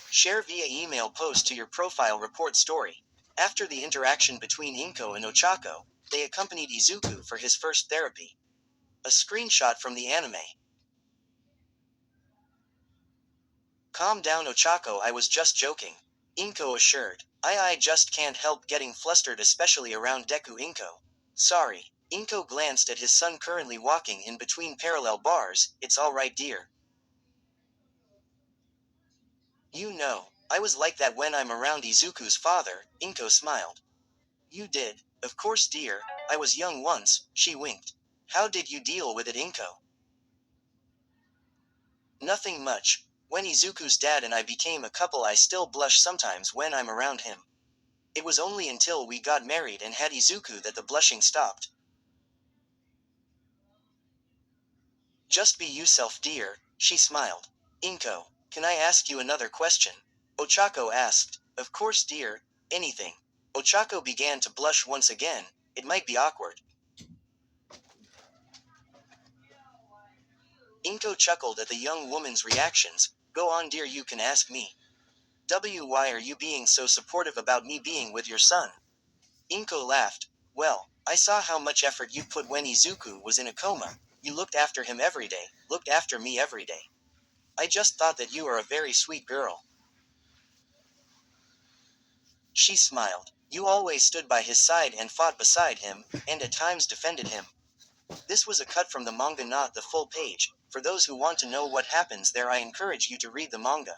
Share via email post to your profile report story. After the interaction between Inko and Ochako, they accompanied Izuku for his first therapy. A screenshot from the anime. Calm down Ochako, I was just joking. Inko assured. I just can't help getting flustered, especially around Deku Inko. Sorry. Inko glanced at his son currently walking in between parallel bars. It's alright dear. You know, I was like that when I'm around Izuku's father, Inko smiled. You did. Of course dear, I was young once, she winked. How did you deal with it Inko? Nothing much. When Izuku's dad and I became a couple I still blush sometimes when I'm around him. It was only until we got married and had Izuku that the blushing stopped. Just be yourself dear, she smiled. Inko, can I ask you another question? Ochako asked. Of course dear, anything. Ochako began to blush once again. It might be awkward. Inko chuckled at the young woman's reactions. Go on dear, you can ask me. Why are you being so supportive about me being with your son? Inko laughed. Well, I saw how much effort you put when Izuku was in a coma. You looked after him every day, looked after me every day. I just thought that you are a very sweet girl. She smiled. You always stood by his side and fought beside him, and at times defended him. This was a cut from the manga, not the full page. For those who want to know what happens there, I encourage you to read the manga.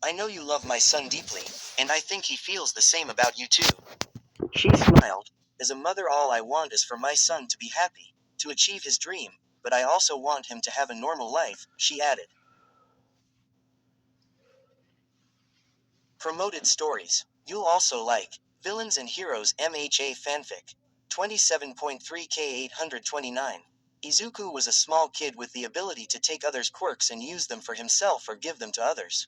I know you love my son deeply, and I think he feels the same about you too. She smiled. As a mother, all I want is for my son to be happy, to achieve his dream, but I also want him to have a normal life, she added. Promoted stories. You'll also like Villains and Heroes MHA Fanfic. 27.3K 829. Izuku was a small kid with the ability to take others' quirks and use them for himself or give them to others.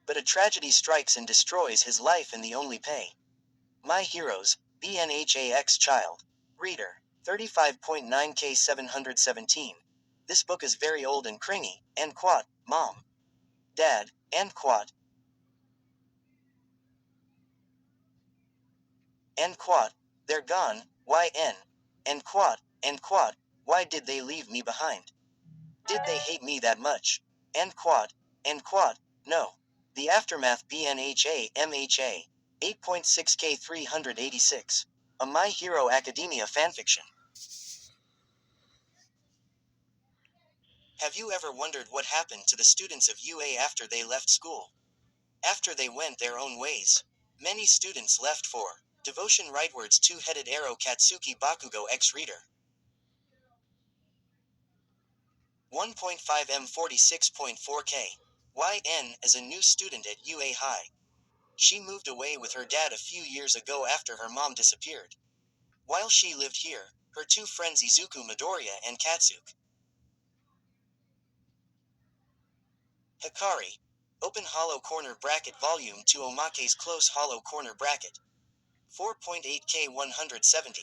But a tragedy strikes and destroys his life, and the only pay. My Heroes, BNHAX Child. Reader. 35.9K 717. This book is very old and cringy, and quat, mom. Dad, and quat. And quat. They're gone, YN. And quat, why did they leave me behind? Did they hate me that much? And quat, no. The Aftermath BNHA MHA. 8.6K 386. A My Hero Academia fanfiction. Have you ever wondered what happened to the students of UA after they left school? After they went their own ways? Many students left for devotion rightwards two-headed arrow Katsuki Bakugo X Reader. 1.5 M 46.4K. YN as a new student at UA High. She moved away with her dad a few years ago after her mom disappeared. While she lived here, her two friends Izuku Midoriya and Katsuki Hikari. Open hollow corner bracket volume 2 Omake's close hollow corner bracket. 4.8K 170.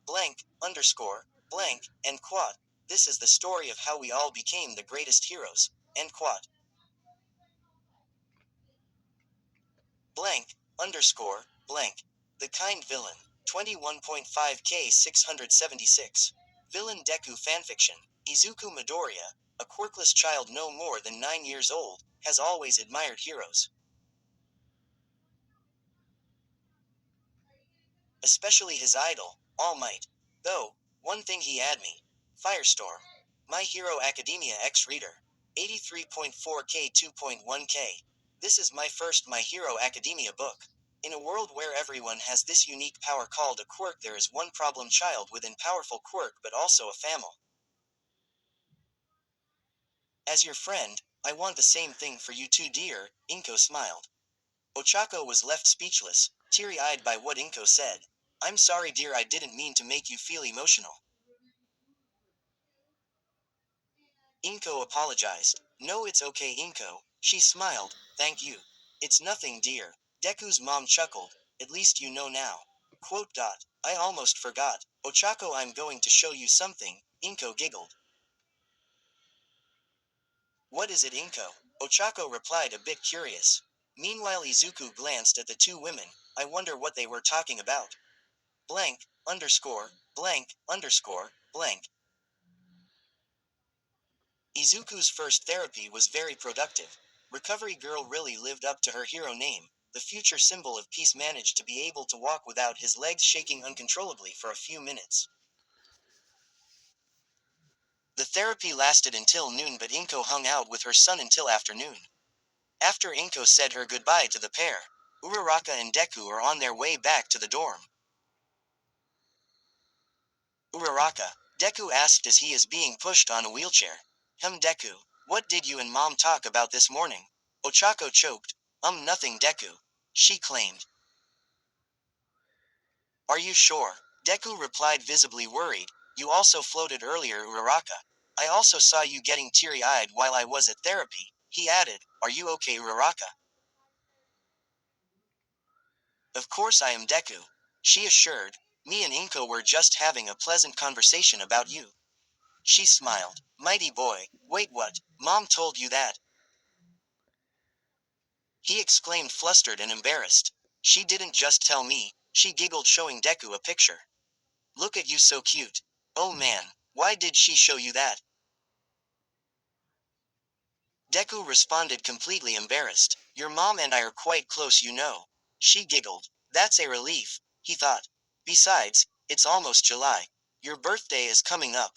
Blank, underscore, blank, and quad. This is the story of how we all became the greatest heroes, and quad. Blank, underscore, blank. The Kind Villain. 21.5K 676. Villain Deku fanfiction. Izuku Midoriya, a quirkless child no more than 9 years old, has always admired heroes. Especially his idol, All Might. Though, one thing he had me. Firestorm. My Hero Academia X Reader. 83.4K 2.1K. This is my first My Hero Academia book. In a world where everyone has this unique power called a quirk, there is one problem child with an powerful quirk but also a famil. As your friend, I want the same thing for you too dear, Inko smiled. Ochako was left speechless, teary-eyed by what Inko said. I'm sorry dear, I didn't mean to make you feel emotional. Inko apologized. No, it's okay Inko, she smiled, thank you. It's nothing dear. Deku's mom chuckled, at least you know now. Quote dot. I almost forgot. Ochako, I'm going to show you something, Inko giggled. What is it, Inko? Ochako replied, a bit curious. Meanwhile, Izuku glanced at the two women. I wonder what they were talking about. Blank, underscore, blank, underscore, blank. Izuku's first therapy was very productive. Recovery Girl really lived up to her hero name. The future symbol of peace managed to be able to walk without his legs shaking uncontrollably for a few minutes. The therapy lasted until noon, but Inko hung out with her son until afternoon. After Inko said her goodbye to the pair, Uraraka and Deku are on their way back to the dorm. Uraraka, Deku asked as he is being pushed on a wheelchair. Deku, what did you and Mom talk about this morning? Ochako choked. Nothing, Deku. She claimed. Are you sure? Deku replied, visibly worried. You also floated earlier, Uraraka. I also saw you getting teary-eyed while I was at therapy, he added. Are you okay, Uraraka? Of course I am, Deku. She assured. Me and Inko were just having a pleasant conversation about you. She smiled. Mighty boy, wait, what? Mom told you that? He exclaimed, flustered and embarrassed. She didn't just tell me, she giggled, showing Deku a picture. Look at you, so cute. Oh man, why did she show you that? Deku responded, completely embarrassed. Your mom and I are quite close, you know. She giggled. That's a relief, he thought. Besides, it's almost July. Your birthday is coming up.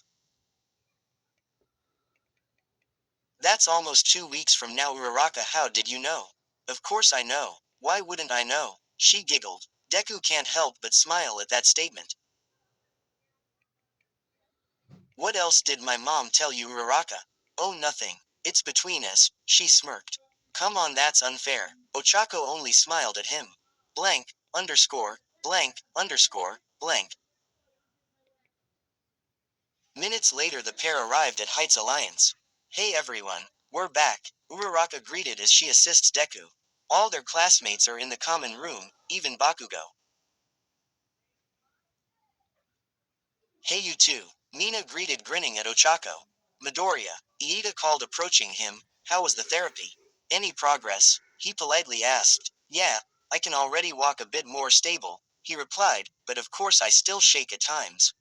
That's almost 2 weeks from now, Uraraka. How did you know? Of course I know. Why wouldn't I know? She giggled. Deku can't help but smile at that statement. What else did my mom tell you, Uraraka? Oh, nothing. It's between us, she smirked. Come on, that's unfair. Ochako only smiled at him. Blank, underscore, blank, underscore, blank. Minutes later, the pair arrived at Heights Alliance. Hey everyone, we're back, Uraraka greeted as she assists Deku. All their classmates are in the common room, even Bakugo. Hey you too, Mina greeted, grinning at Ochako. Midoriya, Iida called, approaching him. How was the therapy? Any progress? He politely asked. Yeah, I can already walk a bit more stable, he replied, but of course I still shake at times.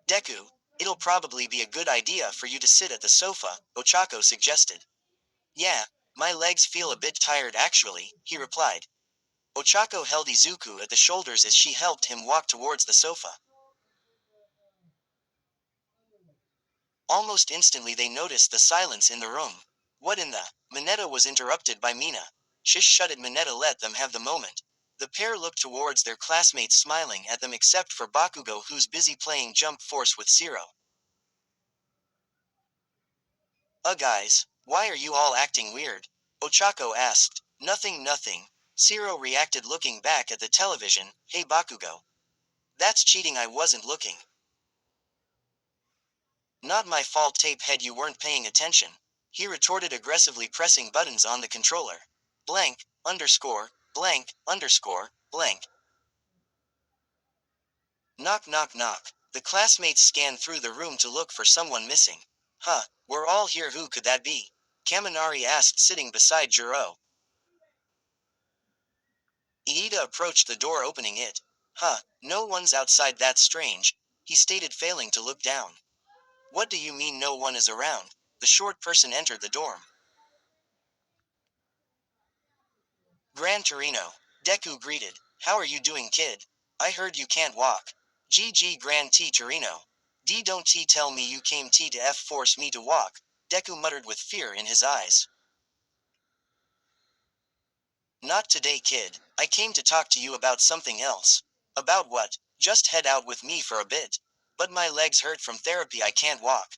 Deku, it'll probably be a good idea for you to sit at the sofa, Ochako suggested. Yeah, my legs feel a bit tired actually, he replied. Ochako held Izuku at the shoulders as she helped him walk towards the sofa. Almost instantly they noticed the silence in the room. What in the? Mineta was interrupted by Mina. Shish, shut it, Mineta let them have the moment. The pair looked towards their classmates, smiling at them except for Bakugo, who's busy playing Jump Force with Zero. Guys, why are you all acting weird? Ochako asked. Nothing, nothing. Zero reacted, looking back at the television. Hey Bakugo. That's cheating, I wasn't looking. Not my fault, tapehead, you weren't paying attention. He retorted, aggressively pressing buttons on the controller. Blank, underscore, blank, underscore, blank. Knock, knock, knock. The classmates scanned through the room to look for someone missing. We're all here, who could that be? Kaminari asked, sitting beside Jiro. Iida approached the door, opening it. No one's outside, that's strange, he stated, failing to look down. What do you mean no one is around? The short person entered the dorm. Gran Torino. Deku greeted. How are you doing, kid? I heard you can't walk. GG Gran T Torino. D don't T tell me you came T to F force me to walk, Deku muttered with fear in his eyes. Not today, kid. I came to talk to you about something else. About what? Just head out with me for a bit. But my legs hurt from therapy, I can't walk.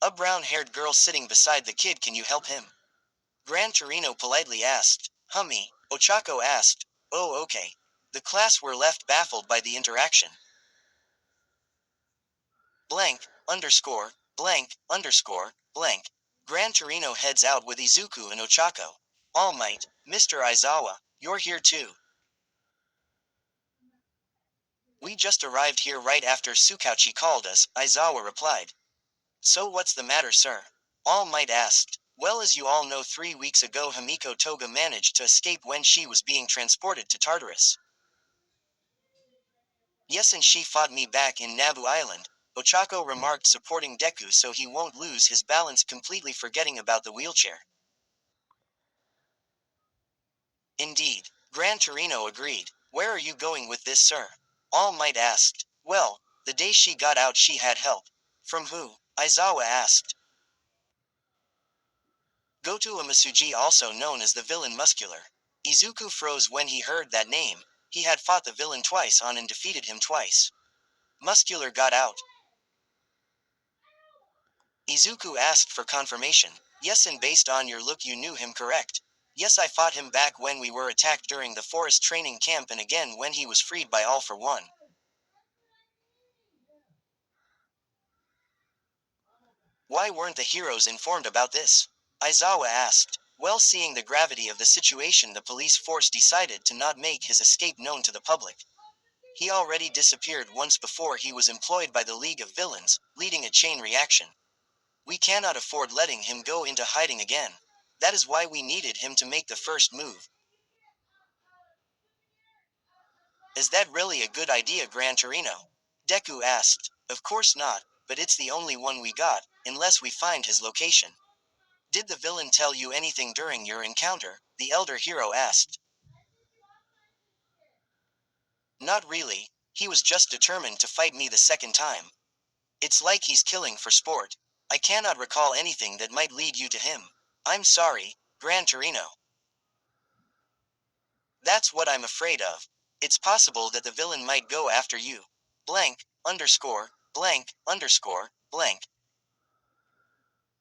A brown-haired girl sitting beside the kid, can you help him? Gran Torino politely asked. Me? Ochako asked. Oh, okay. The class were left baffled by the interaction. Blank, underscore, blank, underscore, blank. Gran Torino heads out with Izuku and Ochako. All Might, Mr. Aizawa, you're here too. We just arrived here right after Sukauchi called us, Aizawa replied. So what's the matter, sir? All Might asked. Well, as you all know, 3 weeks ago Himiko Toga managed to escape when she was being transported to Tartarus. Yes, and she fought me back in Nabu Island, Ochako remarked, supporting Deku so he won't lose his balance, completely forgetting about the wheelchair. Indeed, Gran Torino agreed. Where are you going with this, sir? All Might asked. Well, the day she got out she had help. From who? Aizawa asked. Goto Amasuji, also known as the villain Muscular. Izuku froze when he heard that name. He had fought the villain twice on and defeated him twice. Muscular got out. Izuku asked for confirmation. Yes, and based on your look you knew him, correct? Yes, I fought him back when we were attacked during the forest training camp and again when he was freed by All for One. Why weren't the heroes informed about this? Aizawa asked. Well, seeing the gravity of the situation, the police force decided to not make his escape known to the public. He already disappeared once before he was employed by the League of Villains, leading a chain reaction. We cannot afford letting him go into hiding again. That is why we needed him to make the first move. Is that really a good idea, Gran Torino? Deku asked. Of course not, but it's the only one we got, unless we find his location. Did the villain tell you anything during your encounter? The elder hero asked. Not really, he was just determined to fight me the second time. It's like he's killing for sport. I cannot recall anything that might lead you to him. I'm sorry, Gran Torino. That's what I'm afraid of. It's possible that the villain might go after you. Blank, underscore, blank, underscore, blank.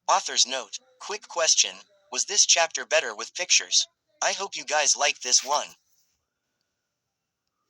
Author's note. Quick question. Was this chapter better with pictures? I hope you guys liked this one.